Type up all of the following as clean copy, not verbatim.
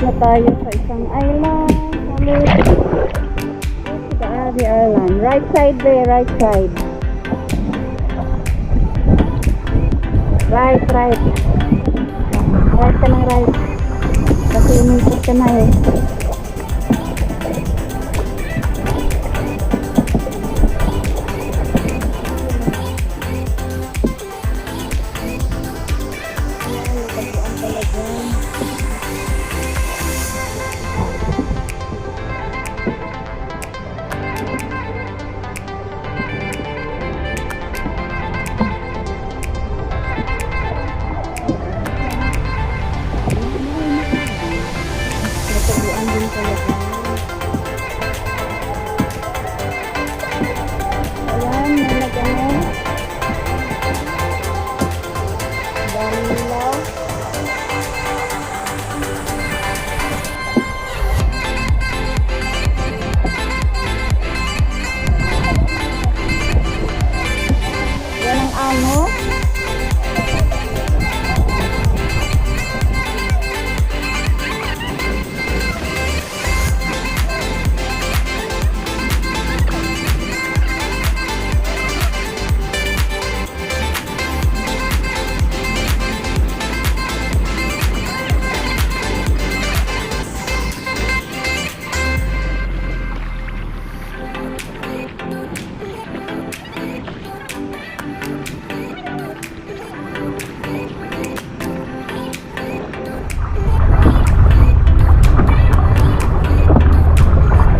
na tayo sa isang island. Ulit. The other island. Right side there, right side. Right. Right ka ng right. Kasi umipot ka na eh.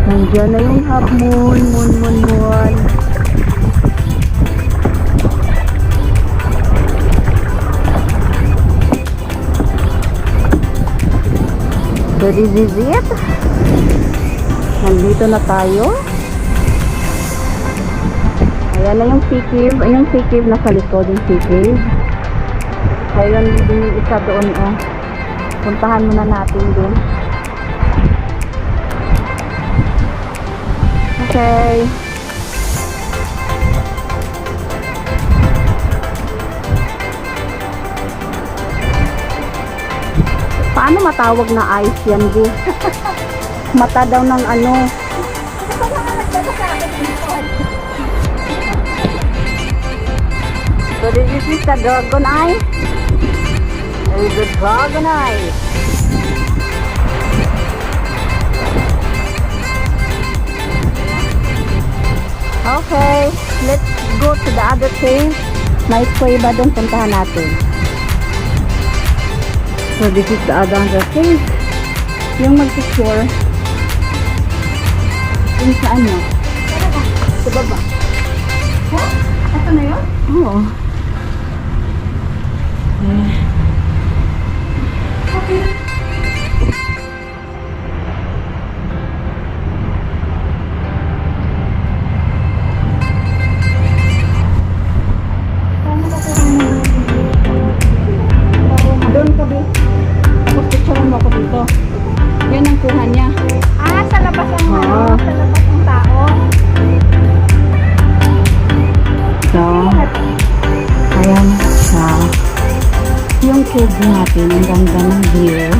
Nandiyan na yung half moon. So this is it. Nandito na tayo. Ayan na yung sea cave. Ayun sea cave, nasa likod yung sea cave. Ayun din yung isa doon oh. Puntahan muna natin doon. Okay. Paano matawag na ice yan, Bu? Mata daw ng ano. So this is the dragon eye. Very good dragon eye. Okay, let's go to the other cave. May kuweba doon, puntahan natin. So this is the other cave. Yung mag-picture. Yung saan mo? Sa baba. Oh, ito na yun? Oo. Okay. Doon ka ba? Tapos picturean mo ako dito. Yan ang kuha niya. Ah, sa labas ang sa labas ng tao. So, ayan siya. Yung cave natin, ang ganda ng view.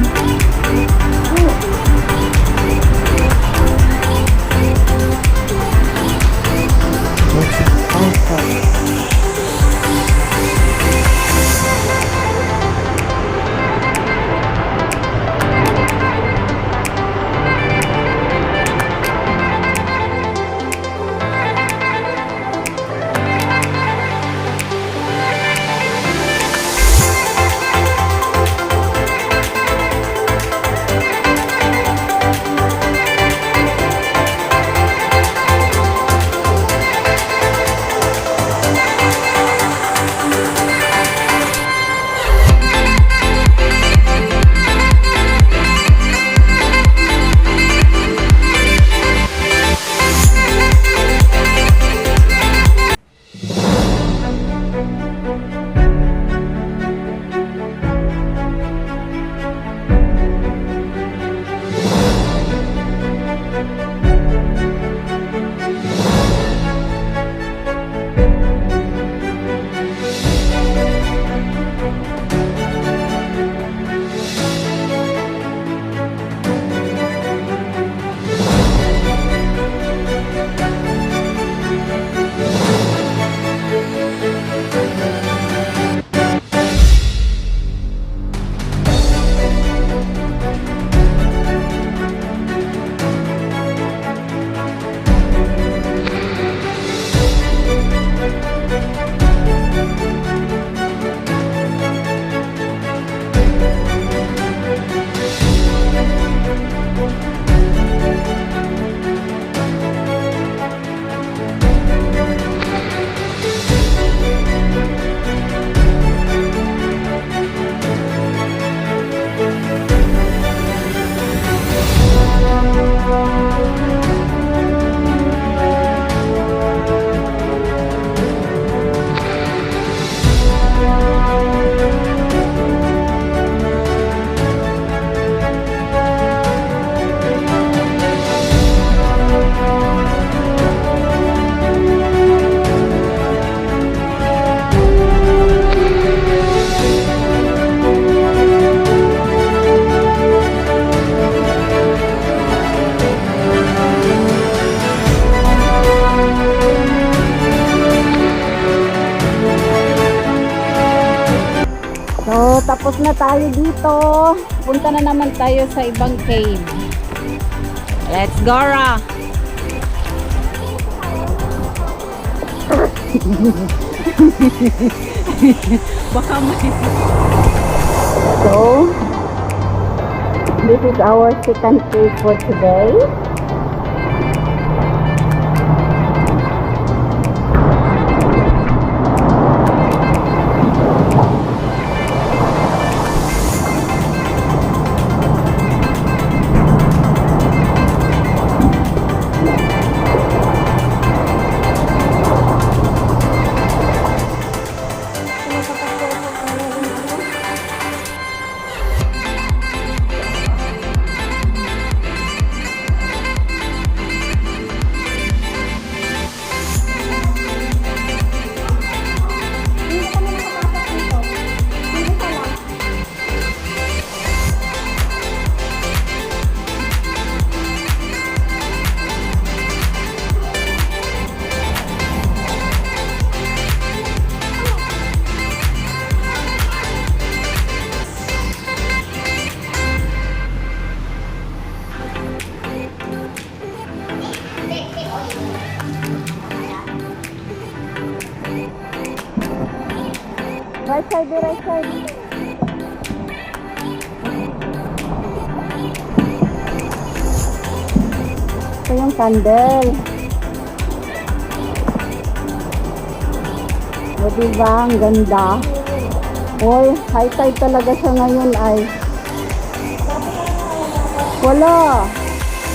na tayo dito. Punta na naman tayo sa ibang cave. Let's go, Ra! Baka may... So, this is our second cave for today. Right side, right side. Ito yung candle. O diba, ang ganda. Oy, high tide talaga siya ngayon ay. Wala.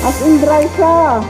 As in dry siya.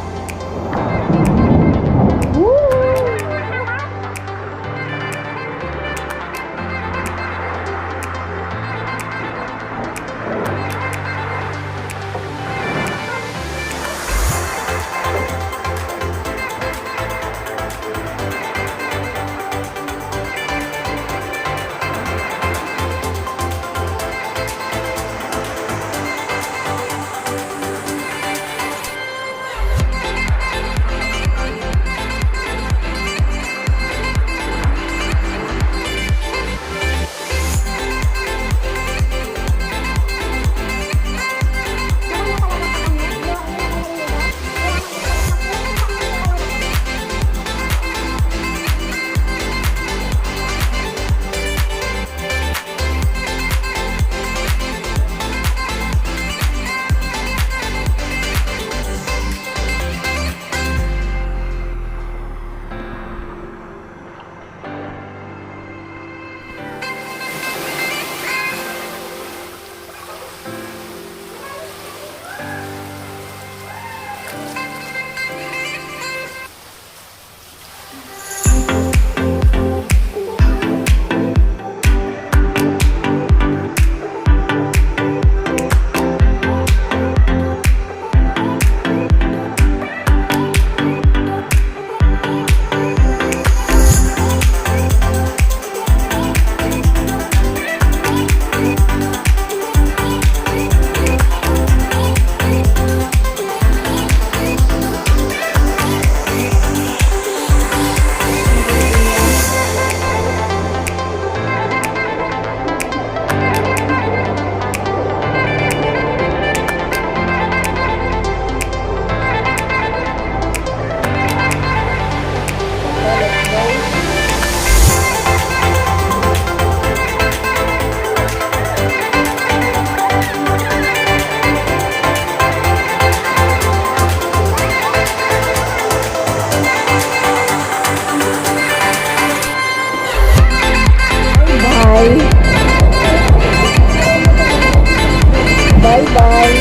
Bye-bye.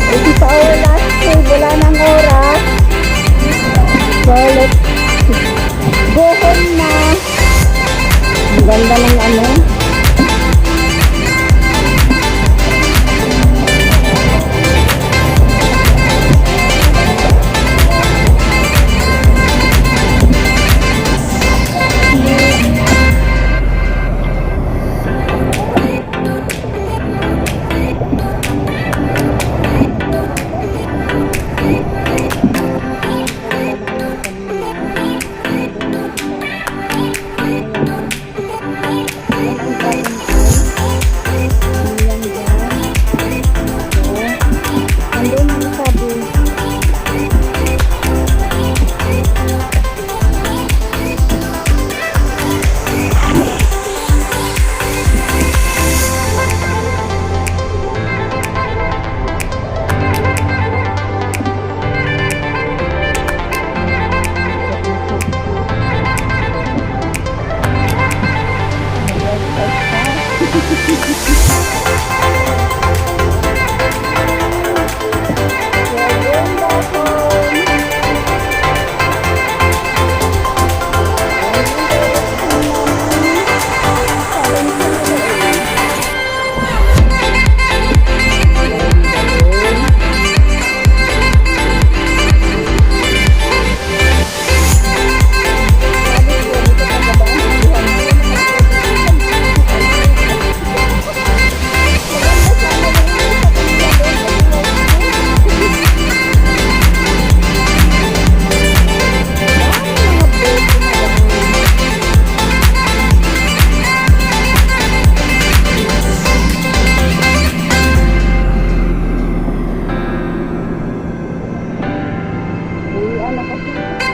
This is our last day. Wala nang oras. So, let's go home na. Ang ganda ng ano. Uwian na kasi.